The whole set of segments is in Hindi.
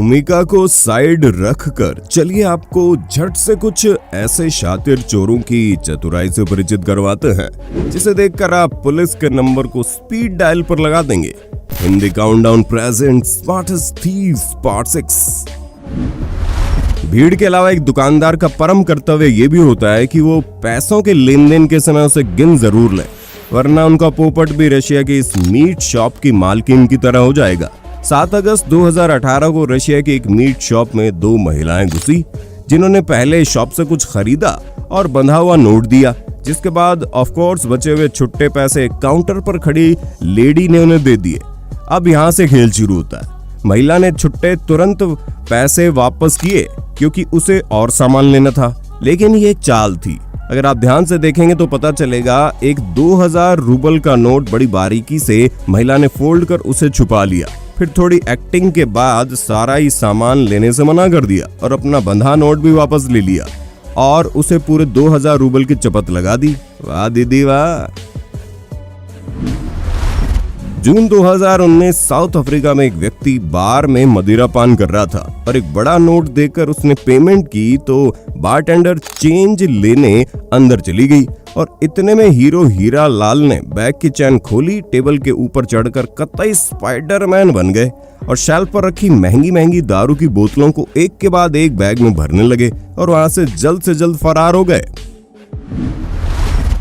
भूमिका को साइड रखकर चलिए आपको झट से कुछ ऐसे शातिर चोरों की चतुराई से परिचित करवाते हैं जिसे देखकर आप पुलिस के नंबर को स्पीड डायल पर लगा देंगे। Hindi countdown present smartest thieves part 6। भीड़ के अलावा एक दुकानदार का परम कर्तव्य ये भी होता है कि वो पैसों के लेन देन के समय उसे गिन जरूर ले, वरना उनका पोपट भी रशिया की इस मीट शॉप की मालकिन की तरह हो जाएगा। 7 अगस्त 2018 को रशिया की एक मीट शॉप में 2 महिलाएं घुसी जिन्होंने पहले शॉप से कुछ खरीदा और बंधा हुआ नोट दिया, जिसके बाद ऑफ कोर्स बचे हुए छुट्टे पैसे काउंटर पर खड़ी लेडी ने उन्हें दे दिए। अब यहाँ से खेल शुरू होता है। महिला ने छुट्टे तुरंत पैसे वापस किए क्योंकि उसे और सामान लेना था, लेकिन ये एक चाल थी। अगर आप ध्यान से देखेंगे तो पता चलेगा एक 2000 रूबल का नोट बड़ी बारीकी से महिला ने फोल्ड कर उसे छुपा लिया, फिर थोड़ी एक्टिंग के बाद सारा ही सामान लेने से मना कर दिया और अपना बंधा नोट भी वापस ले लिया और उसे पूरे 2000 रूबल की चपत लगा दी। वाह दीदी वाह। जून 2019 साउथ अफ्रीका में एक व्यक्ति बार में मदिरा पान कर रहा था और एक बड़ा नोट देकर उसने पेमेंट की तो बारटेंडर चेंज लेने अंदर चली गई और इतने में हीरो हीरा लाल ने बैग की चैन खोली, टेबल के ऊपर चढ़कर कतई स्पाइडरमैन बन गए और शेल्फ पर रखी महंगी महंगी दारू की बोतलों को एक के बाद एक बैग में भरने लगे और वहां से जल्द फरार हो गए।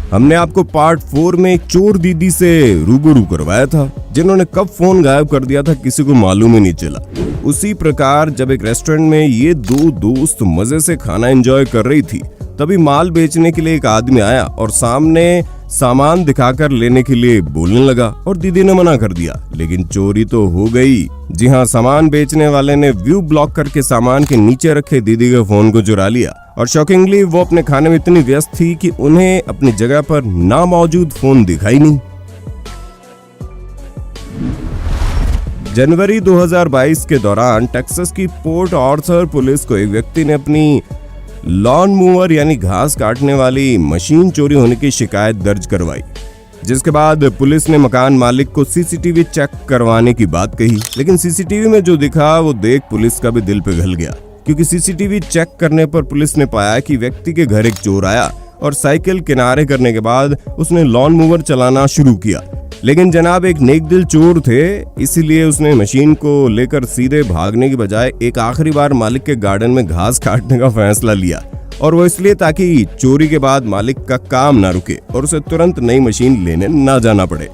हमने आपको पार्ट 4 में एक चोर दीदी से रूबरू करवाया था जिन्होंने कब फोन गायब कर दिया था किसी को मालूम ही नहीं चला। उसी प्रकार जब एक रेस्टोरेंट में ये 2 दोस्त मजे से खाना एंजॉय कर रही थी, तभी माल बेचने के लिए एक आदमी आया और सामने सामान दिखाकर लेने के लिए बोलने लगा और दीदी ने मना कर दिया, लेकिन चोरी तो हो गई। जी हाँ, सामान बेचने वाले ने व्यू ब्लॉक करके सामान के नीचे रखे दीदी के फोन को चुरा लिया और शॉकिंगली वो अपने खाने में इतनी व्यस्त थी कि उन्हें अपनी जगह पर ना मौजूद फोन दिखाई नहीं। जनवरी 2022 के दौरान टेक्सास की पोर्ट आर्थर पुलिस को एक व्यक्ति ने अपनी लॉन मूवर यानी घास काटने वाली मशीन चोरी होने की शिकायत दर्ज करवाई, जिसके बाद पुलिस ने मकान मालिक को सीसीटीवी चेक करवाने की बात कही, लेकिन सीसीटीवी में जो दिखा वो देख पुलिस का भी दिल पिघल गया, क्योंकि सीसीटीवी चेक करने पर पुलिस ने पाया कि व्यक्ति के घर एक चोर आया और साइकिल किनारे करने के बाद उसने लॉन मूवर चलाना शुरू किया। लेकिन जनाब एक नेक दिल चोर थे, इसीलिए उसने मशीन को लेकर सीधे भागने की बजाय एक आखिरी बार मालिक के गार्डन में घास काटने का फैसला लिया, और वो इसलिए ताकि चोरी के बाद मालिक का काम ना रुके और उसे तुरंत नई मशीन लेने ना जाना पड़े।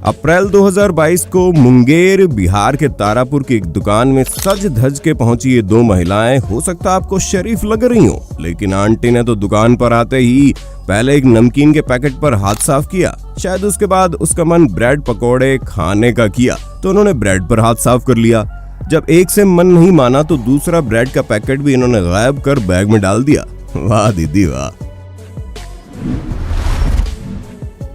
अप्रैल 2022 को मुंगेर बिहार के तारापुर की एक दुकान में सज धज के पहुंची ये 2 महिलाएं हो सकता आपको शरीफ लग रही हो, लेकिन आंटी ने तो दुकान पर आते ही पहले एक नमकीन के पैकेट पर हाथ साफ किया। शायद उसके बाद उसका मन ब्रेड पकौड़े खाने का किया तो उन्होंने ब्रेड पर हाथ साफ कर लिया। जब एक से मन नहीं माना तो दूसरा ब्रेड का पैकेट भी इन्होंने गायब कर बैग में डाल दिया। वाह दीदी वाह।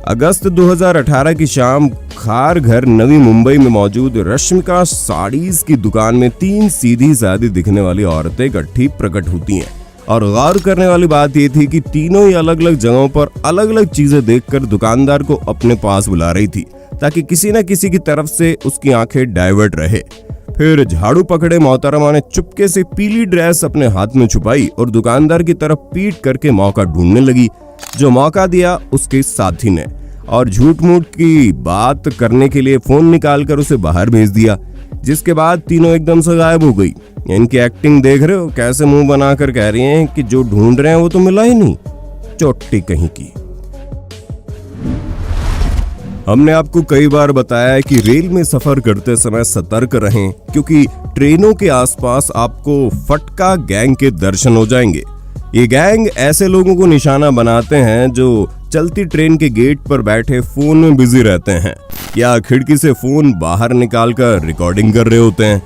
अगस्त 2018 की शाम खार घर नवी मुंबई में मौजूद रश्मिका साड़ीज की दुकान में 3 सीधी सादी दिखने वाली औरतें इकट्ठी प्रकट होती हैं, और गौर करने वाली बात ये थी कि तीनों ही अलग अलग जगहों पर अलग अलग चीजें देखकर दुकानदार को अपने पास बुला रही थी ताकि किसी न किसी की तरफ से उसकी आंखें डाइवर्ट रहे। फिर झाड़ू पकड़े मोहतरमा ने चुपके से पीली ड्रेस अपने हाथ में छुपाई और दुकानदार की तरफ पीट करके मौका ढूंढने लगी। जो मौका दिया उसके साथी ने और झूठ मूठ की बात करने के लिए फोन निकालकर उसे बाहर भेज दिया, जिसके बाद तीनों एकदम से गायब हो गई। इनकी एक्टिंग देख रहे हो, कैसे मुंह बनाकर कह रही हैं कि जो ढूंढ रहे हैं वो तो मिला ही नहीं। चोटी कहीं की। हमने आपको कई बार बताया है कि रेल में सफर करते समय सतर्क रहें, क्योंकि ट्रेनों के आसपास आपको फटका गैंग के दर्शन हो जाएंगे। ये गैंग ऐसे लोगों को निशाना बनाते हैं जो चलती ट्रेन के गेट पर बैठे फोन में बिजी रहते हैं या खिड़की से फोन बाहर निकालकर रिकॉर्डिंग कर रहे होते हैं।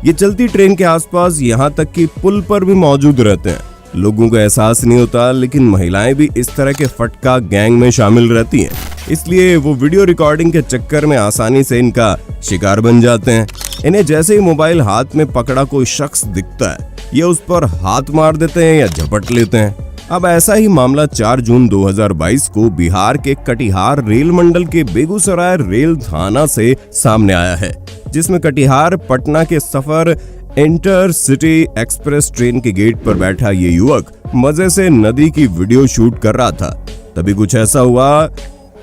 ये चलती ट्रेन के आसपास यहाँ तक कि पुल पर भी मौजूद रहते हैं। लोगों को एहसास नहीं होता, लेकिन महिलाएं भी इस तरह के फटका गैंग में शामिल रहती हैं, इसलिए वो वीडियो रिकॉर्डिंग के चक्कर में आसानी से इनका शिकार बन जाते हैं। इन्हें जैसे ही मोबाइल हाथ में पकड़ा कोई शख्स दिखता है, ये उस पर हाथ मार देते हैं या झपट लेते हैं। अब ऐसा ही मामला 4 जून 2022 को बिहार के कटिहार रेल मंडल के बेगूसराय रेल थाना से सामने आया है। जिसमें कटिहार पटना के सफर इंटरसिटी एक्सप्रेस ट्रेन के गेट पर बैठा ये युवक मजे से नदी की वीडियो शूट कर रहा था। तभी कुछ ऐसा हुआ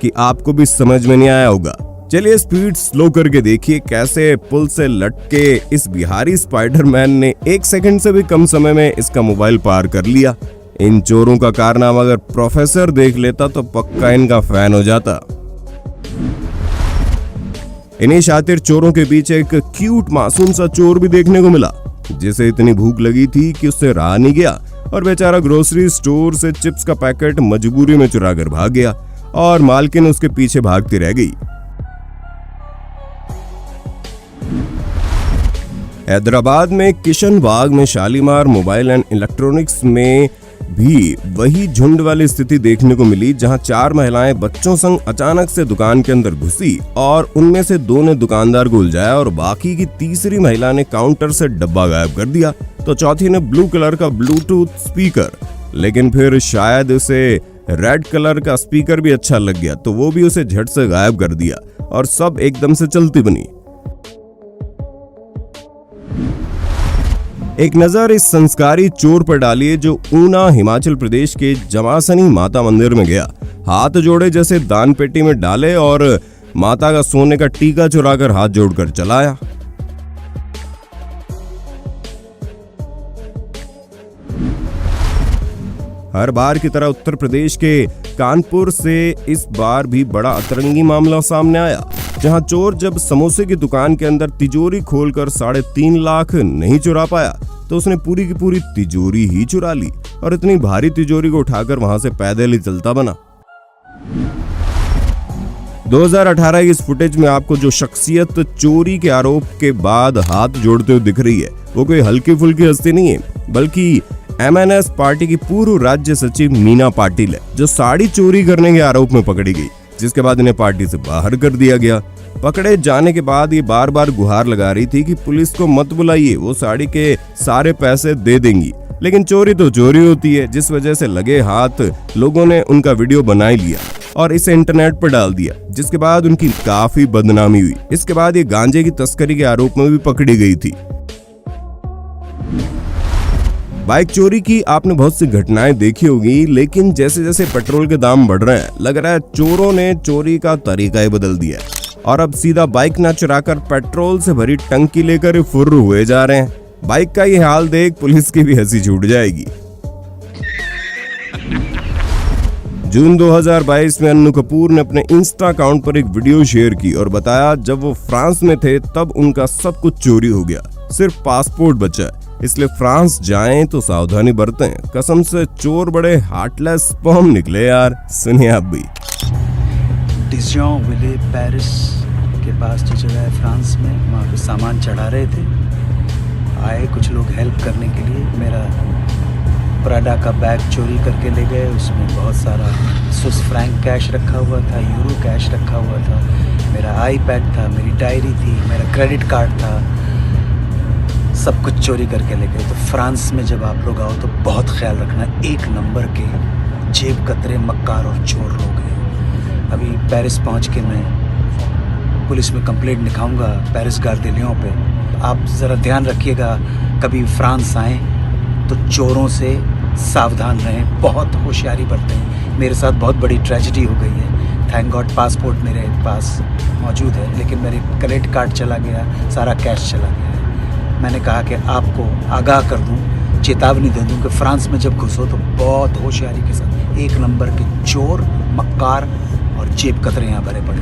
कि आपको भी समझ में नहीं आया होगा। चलिए स्पीड स्लो करके देखिए कैसे पुल से लटके इस बिहारी स्पाइडरमैन ने 1 सेकंड से भी कम समय में इसका मोबाइल पार कर लिया। इन चोरों का कारनामा अगर प्रोफेसर देख लेता तो पक्का इनका फैन हो जाता। इन्हीं शातिर चोरों के बीच एक क्यूट मासूम सा चोर भी देखने को मिला, जिसे इतनी भूख लगी थी कि उससे रहा नहीं गया और बेचारा ग्रोसरी स्टोर से चिप्स का पैकेट मजबूरी में चुरा कर भाग गया और मालकिन उसके पीछे भागती रह गई। हैदराबाद में किशन बाग में शालीमार मोबाइल एंड इलेक्ट्रॉनिक्स में भी वही झुंड वाली स्थिति देखने को मिली, जहां 4 महिलाएं बच्चों संग अचानक से दुकान के अंदर घुसी और उनमें से 2 ने दुकानदार को उलझाया और बाकी की तीसरी महिला ने काउंटर से डब्बा गायब कर दिया, तो चौथी ने ब्लू कलर का ब्लूटूथ स्पीकर, लेकिन फिर शायद उसे रेड कलर का स्पीकर भी अच्छा लग गया तो वो भी उसे झट से गायब कर दिया और सब एकदम से चलती बनी। एक नजर इस संस्कारी चोर पर डालिए जो ऊना हिमाचल प्रदेश के जमासनी माता मंदिर में गया, हाथ जोड़े जैसे दान पेटी में डाले और माता का सोने का टीका चुराकर हाथ जोड़कर चलाया। हर बार की तरह उत्तर प्रदेश के कानपुर से इस बार भी बड़ा अतरंगी मामला सामने आया, जहां चोर जब समोसे की दुकान के अंदर तिजोरी खोलकर 3.5 लाख नहीं चुरा पाया तो उसने पूरी की पूरी तिजोरी ही चुरा ली और इतनी भारी तिजोरी को उठाकर वहां से पैदल ही चलता बना। 2018 की इस फुटेज में आपको जो शख्सियत चोरी के आरोप के बाद हाथ जोड़ते हुए दिख रही है वो कोई हल्की फुल्की हस्ती नहीं है, बल्कि MNS पार्टी की पूर्व राज्य सचिव मीना पाटिल है, जो साड़ी चोरी करने के आरोप में पकड़ी गई, जिसके बाद इन्हें पार्टी से बाहर कर दिया गया। पकड़े जाने के बाद ये बार बार गुहार लगा रही थी कि पुलिस को मत बुलाइए, वो साड़ी के सारे पैसे दे देंगी, लेकिन चोरी तो चोरी होती है, जिस वजह से लगे हाथ लोगों ने उनका वीडियो बना लिया और इसे इंटरनेट पर डाल दिया, जिसके बाद उनकी काफी बदनामी हुई। इसके बाद ये गांजे की तस्करी के आरोप में भी पकड़ी गई थी। बाइक चोरी की आपने बहुत सी घटनाएं देखी होगी, लेकिन जैसे जैसे पेट्रोल के दाम बढ़ रहे हैं लग रहा है चोरों ने चोरी का तरीका ही बदल दिया और अब सीधा बाइक न चुराकर पेट्रोल से भरी टंकी लेकर फुर्र हुए जा रहे हैं। बाइक का ये हाल देख पुलिस की भी हंसी छूट जाएगी। जून 2022 में अन्नू कपूर ने अपने इंस्टा अकाउंट पर एक वीडियो शेयर की और बताया जब वो फ्रांस में थे तब उनका सब कुछ चोरी हो गया, सिर्फ पासपोर्ट बचा, इसलिए फ्रांस जाएं तो सावधानी बरतें। कसम से चोर बड़े हार्टलेस स्पर्म निकले यार। सुनिए आप भी। डिजॉन विले पेरिस के पास जो जगह है फ्रांस में, वहाँ पे सामान चढ़ा रहे थे, आए कुछ लोग हेल्प करने के लिए। मेरा प्राडा का बैग चोरी करके ले गए, उसमें बहुत सारा स्विस फ्रैंक कैश रखा हुआ था, यूरो कैश रखा हुआ था, मेरा आईपैड था, मेरी डायरी थी, मेरा क्रेडिट कार्ड था, सब कुछ चोरी करके ले गए। तो फ्रांस में जब आप लोग आओ तो बहुत ख्याल रखना, 1 नंबर के जेब कतरे मक्कार और चोर लोग हैं। अभी पेरिस पहुंच के मैं पुलिस में कंप्लेंट लिखाऊंगा पेरिस गार्दिलियों पे। आप ज़रा ध्यान रखिएगा, कभी फ्रांस आएँ तो चोरों से सावधान रहें, बहुत होशियारी बरतें। मेरे साथ बहुत बड़ी ट्रेजेडी हो गई है। थैंक गॉड पासपोर्ट मेरे पास मौजूद है, लेकिन मेरे क्रेडिट कार्ड चला गया, सारा कैश चला गया। मैंने कहा कि आपको आगाह कर दूं, चेतावनी दे दूं कि फ्रांस में जब घुसो तो बहुत होशियारी के साथ, 1 नंबर के चोर, मक्कार और जेब कतरे यहाँ भरे पड़े।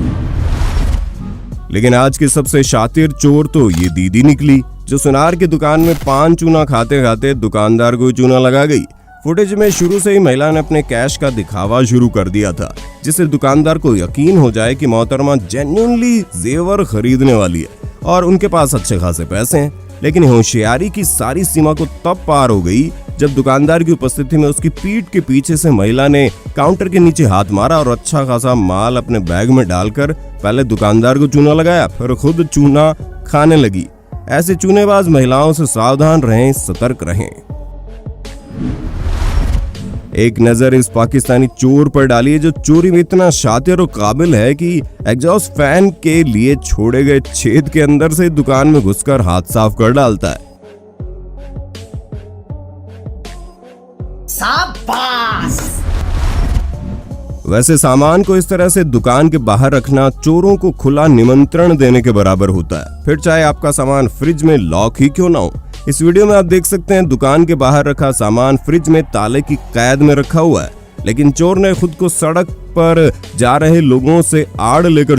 लेकिन आज के सबसे शातिर चोर तो ये दीदी निकली, जो सुनार की दुकान में पान चूना खाते खाते दुकानदार को चूना लगा गई। फुटेज में शुरू से ही महिला ने अपने कैश का दिखावा शुरू कर दिया था, जिससे दुकानदार को यकीन हो जाए कि मोहतरमा जेन्युइनली जेवर खरीदने वाली है और उनके पास अच्छे खासे पैसे हैं। लेकिन होशियारी की सारी सीमा को तब पार हो गई जब दुकानदार की उपस्थिति में उसकी पीठ के पीछे से महिला ने काउंटर के नीचे हाथ मारा और अच्छा खासा माल अपने बैग में डालकर पहले दुकानदार को चूना लगाया, फिर खुद चूना खाने लगी। ऐसे चूनेबाज महिलाओं से सावधान रहें, सतर्क रहें। एक नजर इस पाकिस्तानी चोर पर डालिए जो चोरी में इतना शातिर और काबिल है कि एग्जॉस्ट फैन के लिए छोड़े गए छेद के अंदर से दुकान में घुसकर हाथ साफ कर डालता है। शाबाश। वैसे सामान को इस तरह से दुकान के बाहर रखना चोरों को खुला निमंत्रण देने के बराबर होता है, फिर चाहे आपका सामान फ्रिज में लॉक ही क्यों ना हो। इस वीडियो में आप देख सकते हैं दुकान के बाहर रखा सामान फ्रिज में ताले की कैद में रखा हुआ है, लेकिन चोर ने खुद को सड़क पर जा रहे लोगों से आड़ लेकर